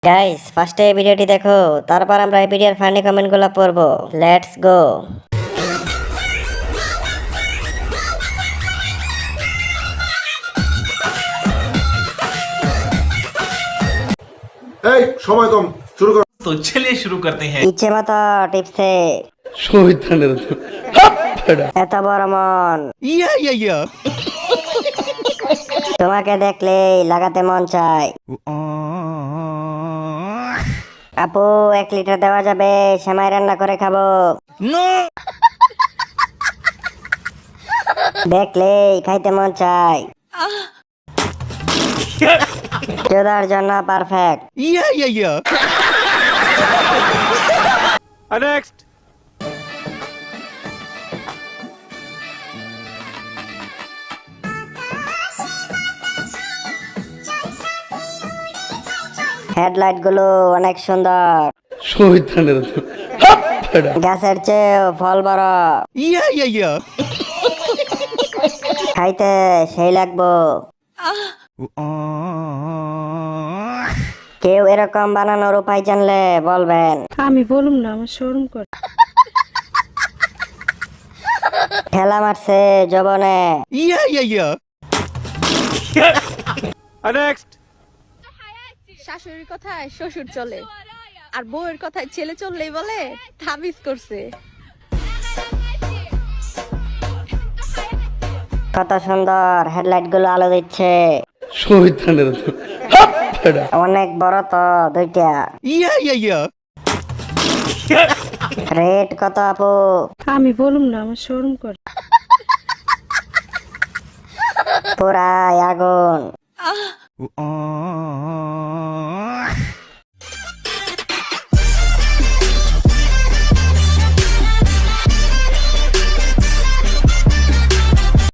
Guys ফার্স্টে ভিডিওটি দেখো, তারপর আমরা এই ভিডিওর ফানি কমেন্টগুলো পড়বো। Let's go. এই সময় কম, শুরু কর। तो चलिए शुरू करते हैं। ইচ্ছে মতো টিপসে শহীদানের এত বড় মন, তোমাকে দেখলেই লাগাতে মন চায়। আপু 1 লিটার দেওয়া যাবে? সেমাই রান্না করে খাবো। দেখলেই খাইতে মন চায়। চোদার জন্য পারফেক্ট। হেডলাইট গুলো অনেক সুন্দর, শহীদানের গাছের চেয়েও ফল বড়। খাইতে সেই লাগবো। কেউ এরকম বানানোর উপায় জানলে বলবেন। আমি বলুম না, আমার শরম করে। ঠেলা মারছে জবনে। শাশুড়ির কথায় শ্বশুর চলে, আর বউয়ের কথায় ছেলে চললেই বলে তাবিজ করছে। কত সুন্দর হেডলাইট গুলো আলো দিচ্ছে। শহীদানের অনেক বড় তো দুইটা। রেট কত আপু? আমি বলুম না, আমার শরম করে। পুরাই আগুন।